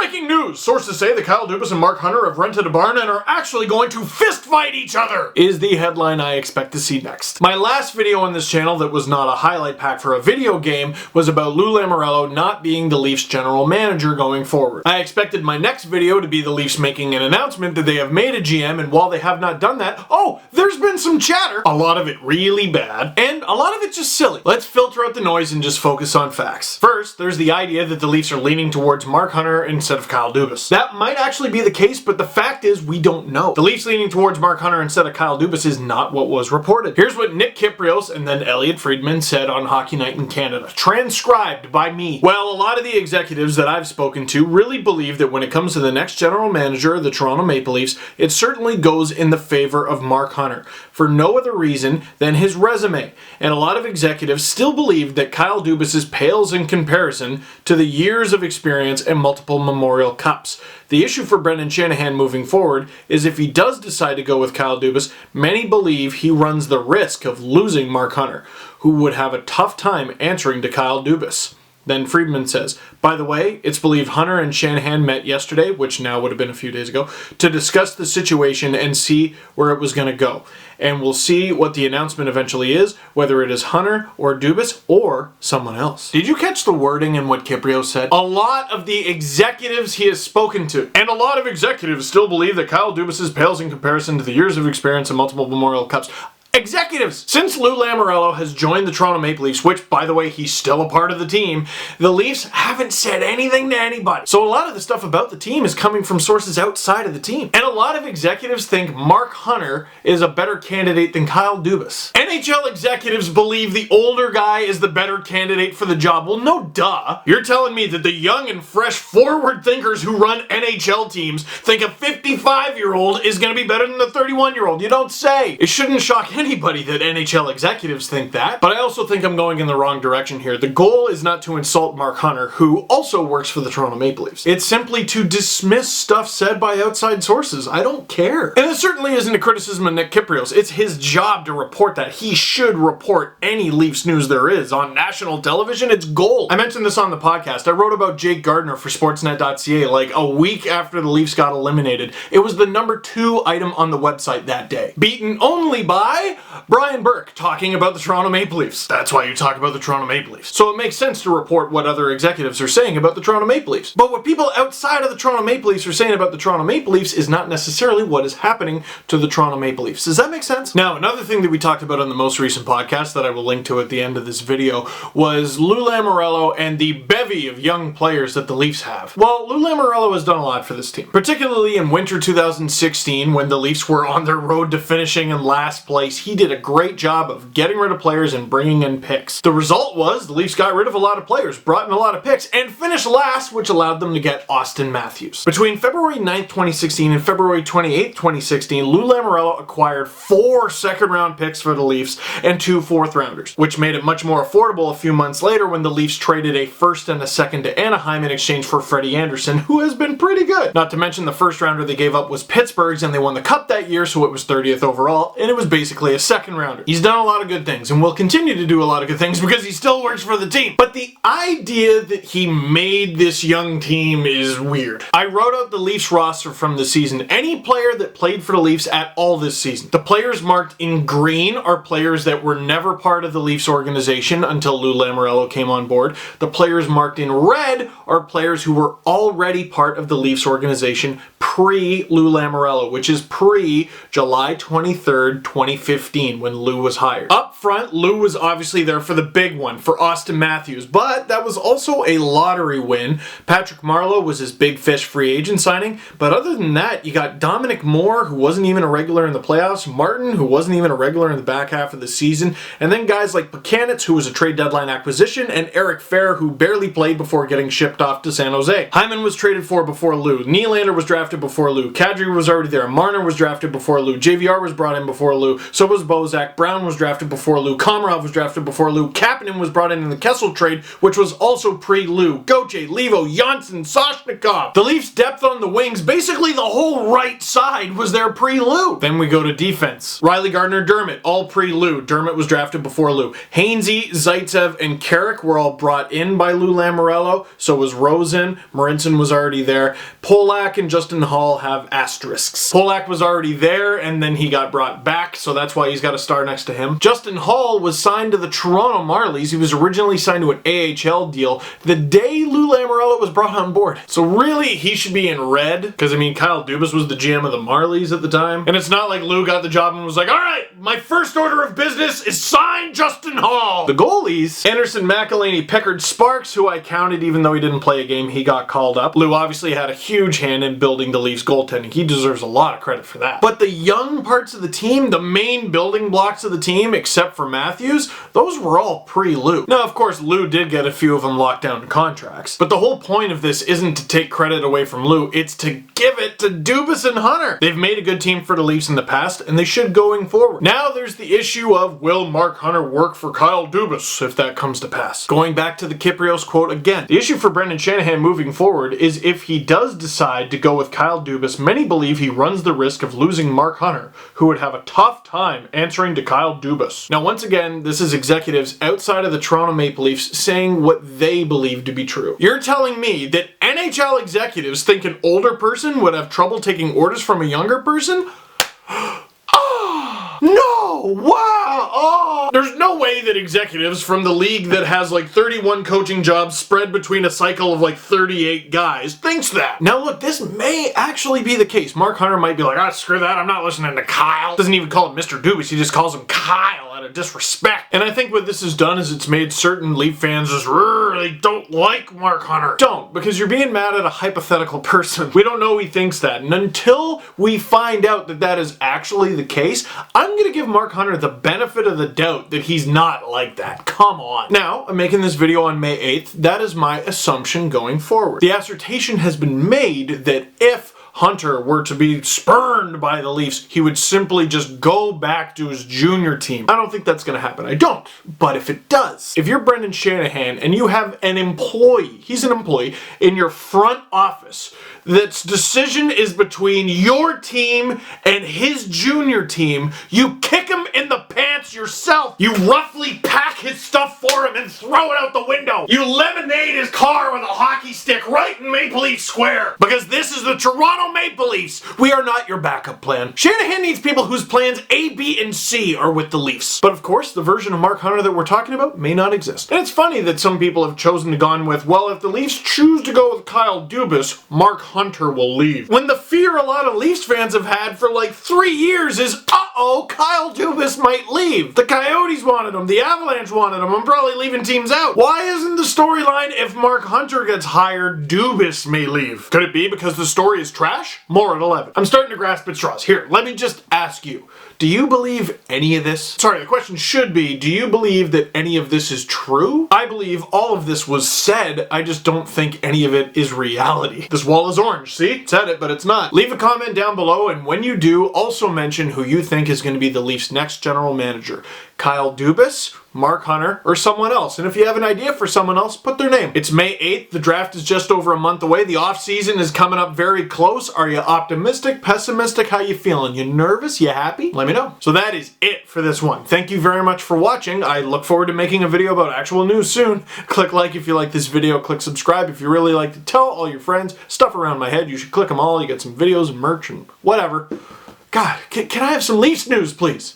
Breaking news! Sources say that Kyle Dubas and Mark Hunter have rented a barn and are actually going to fist fight each other, is the headline I expect to see next. My last video on this channel that was not a highlight pack for a video game was about Lou Lamoriello not being the Leafs general manager going forward. I expected my next video to be the Leafs making an announcement that they have made a GM, and while they have not done that, oh, there's been some chatter. A lot of it really bad, and a lot of it just silly. Let's filter out the noise and just focus on facts. First, there's the idea that the Leafs are leaning towards Mark Hunter instead of Kyle Dubas. That might actually be the case, but the fact is we don't know. The Leafs leaning towards Mark Hunter instead of Kyle Dubas is not what was reported. Here's what Nick Kypreos and then Elliot Friedman said on Hockey Night in Canada, transcribed by me. Well, a lot of the executives that I've spoken to really believe that when it comes to the next general manager of the Toronto Maple Leafs, it certainly goes in the favor of Mark Hunter, for no other reason than his resume. And a lot of executives still believe that Kyle Dubas pales in comparison to the years of experience and multiple Memorial Cups. The issue for Brendan Shanahan moving forward is if he does decide to go with Kyle Dubas, many believe he runs the risk of losing Mark Hunter, who would have a tough time answering to Kyle Dubas. Then Friedman says, by the way, it's believed Hunter and Shanahan met yesterday, which now would have been a few days ago, to discuss the situation and see where it was going to go. And we'll see what the announcement eventually is, whether it is Hunter or Dubas or someone else. Did you catch the wording in what Kypreos said? A lot of the executives he has spoken to, and a lot of executives still believe that Kyle Dubas pales in comparison to the years of experience in multiple Memorial Cups. Executives! Since Lou Lamoriello has joined the Toronto Maple Leafs, which, by the way, he's still a part of the team, the Leafs haven't said anything to anybody. So a lot of the stuff about the team is coming from sources outside of the team. And a lot of executives think Mark Hunter is a better candidate than Kyle Dubas. NHL executives believe the older guy is the better candidate for the job. Well, no duh. You're telling me that the young and fresh forward thinkers who run NHL teams think a 55-year-old is going to be better than the 31-year-old. You don't say. It shouldn't shock anybody that NHL executives think that, but I also think I'm going in the wrong direction here. The goal is not to insult Mark Hunter, who also works for the Toronto Maple Leafs. It's simply to dismiss stuff said by outside sources. I don't care. And it certainly isn't a criticism of Nick Kypreos. It's his job to report that. He should report any Leafs news there is. On national television, it's gold. I mentioned this on the podcast. I wrote about Jake Gardner for Sportsnet.ca like a week after the Leafs got eliminated. It was the #2 item on the website that day. Beaten only by Brian Burke talking about the Toronto Maple Leafs. That's why you talk about the Toronto Maple Leafs. So it makes sense to report what other executives are saying about the Toronto Maple Leafs. But what people outside of the Toronto Maple Leafs are saying about the Toronto Maple Leafs is not necessarily what is happening to the Toronto Maple Leafs. Does that make sense? Now, another thing that we talked about on the most recent podcast that I will link to at the end of this video was Lou Lamoriello and the bevy of young players that the Leafs have. Well, Lou Lamoriello has done a lot for this team, particularly in winter 2016 when the Leafs were on their road to finishing in last place. He did a great job of getting rid of players and bringing in picks. The result was the Leafs got rid of a lot of players, brought in a lot of picks, and finished last, which allowed them to get Austin Matthews. Between February 9th, 2016 and February 28th, 2016, Lou Lamoriello acquired 4 second-round picks for the Leafs and 2 fourth-rounders, which made it much more affordable a few months later when the Leafs traded a first and a second to Anaheim in exchange for Freddie Anderson, who has been pretty good. Not to mention the first-rounder they gave up was Pittsburgh's, and they won the Cup that year, so it was 30th overall, and it was basically a second rounder. He's done a lot of good things and will continue to do a lot of good things because he still works for the team. But the idea that he made this young team is weird. I wrote out the Leafs roster from the season. Any player that played for the Leafs at all this season. The players marked in green are players that were never part of the Leafs organization until Lou Lamoriello came on board. The players marked in red are players who were already part of the Leafs organization pre-Lou Lamoriello, which is pre-July 23rd, 2015, when Lou was hired. Up front, Lou was obviously there for the big one, for Austin Matthews, but that was also a lottery win. Patrick Marleau was his big fish free agent signing, but other than that, you got Dominic Moore, who wasn't even a regular in the playoffs, Martin, who wasn't even a regular in the back half of the season, and then guys like Buchanan, who was a trade deadline acquisition, and Eric Fehr, who barely played before getting shipped off to San Jose. Hyman was traded for before Lou. Nylander was drafted before Lou. Kadri was already there. Marner was drafted before Lou. JVR was brought in before Lou. So was Bozak, Brown was drafted before Lou, Komarov was drafted before Lou, Kapanen was brought in the Kessel trade, which was also pre-Lou, Gauthier, Levo, Janssen, Soshnikov. The Leafs' depth on the wings, basically the whole right side was there pre-Lou. Then we go to defense. Riley Gardner, Dermott, all pre-Lou. Dermott was drafted before Lou. Hainsey, Zaitsev, and Carrick were all brought in by Lou Lamoriello. So was Rosen. Marincin was already there. Polak and Justin Hall have asterisks. Polak was already there, and then he got brought back, so that's why he's got a star next to him. Justin Hall was signed to the Toronto Marlies. He was originally signed to an AHL deal the day Lou Lamoriello was brought on board. So really, he should be in red, because I mean, Kyle Dubas was the GM of the Marlies at the time. And it's not like Lou got the job and was like, all right, my first order of business is sign Justin Hall. The goalies, Anderson, McElhaney, Pickard, Sparks, who I counted even though he didn't play a game, he got called up. Lou obviously had a huge hand in building the Leafs goaltending. He deserves a lot of credit for that. But the young parts of the team, the main building blocks of the team, except for Matthews, those were all pre-Lou. Now, of course, Lou did get a few of them locked down to contracts. But the whole point of this isn't to take credit away from Lou, it's to give it to Dubas and Hunter. They've made a good team for the Leafs in the past, and they should going forward. Now there's the issue of, will Mark Hunter work for Kyle Dubas if that comes to pass? Going back to the Kyprios quote again, the issue for Brendan Shanahan moving forward is if he does decide to go with Kyle Dubas, many believe he runs the risk of losing Mark Hunter, who would have a tough time answering to Kyle Dubas. Now, once again, this is executives outside of the Toronto Maple Leafs saying what they believe to be true. You're telling me that NHL executives think an older person would have trouble taking orders from a younger person? No! Wow! Oh! There's no way that executives from the league that has like 31 coaching jobs spread between a cycle of like 38 guys thinks that. Now look, this may actually be the case. Mark Hunter might be like, ah, screw that, I'm not listening to Kyle. Doesn't even call him Mr. Dubas, he just calls him Kyle out of disrespect. And I think what this has done is it's made certain Leaf fans just really don't like Mark Hunter. Don't, because you're being mad at a hypothetical person. We don't know he thinks that. And until we find out that that is actually the case, I'm gonna give Mark Hunter the benefit of the doubt that he's not like that. Come on. Now, I'm making this video on May 8th. That is my assumption going forward. The assertion has been made that if Hunter were to be spurned by the Leafs, he would simply just go back to his junior team. I don't think that's going to happen. I don't. But if it does, if you're Brendan Shanahan and you have an employee, he's an employee, in your front office that's decision is between your team and his junior team, you kick him in the pants yourself. You roughly pack his stuff for him and throw it out the window. You lemonade his car with a hockey stick right in Maple Leaf Square. Because this is the Toronto Maple Leafs. We are not your backup plan. Shanahan needs people whose plans A, B, and C are with the Leafs. But of course, the version of Mark Hunter that we're talking about may not exist. And it's funny that some people have chosen to gone with, well, if the Leafs choose to go with Kyle Dubas, Mark Hunter will leave. When the fear a lot of Leafs fans have had for like 3 years is, uh-oh, Kyle Dubas might leave. The Coyotes wanted him. The Avalanche wanted him. I'm probably leaving teams out. Why isn't the storyline if Mark Hunter gets hired, Dubas may leave? Could it be because the story is trash? More at 11. I'm starting to grasp at straws. Here, let me just ask you. Do you believe any of this? Sorry, the question should be, do you believe that any of this is true? I believe all of this was said, I just don't think any of it is reality. This wall is orange, see? Said it, but it's not. Leave a comment down below, and when you do, also mention who you think is going to be the Leafs' next general manager. Kyle Dubas, Mark Hunter, or someone else. And if you have an idea for someone else, put their name. It's May 8th. The draft is just over a month away. The off-season is coming up very close. Are you optimistic, pessimistic? How you feeling? You nervous? You happy? Let me know. So that is it for this one. Thank you very much for watching. I look forward to making a video about actual news soon. Click like if you like this video. Click subscribe if you really like to tell all your friends. Stuff around my head. You should click them all. You get some videos and merch and whatever. God, can I have some Leafs news, please?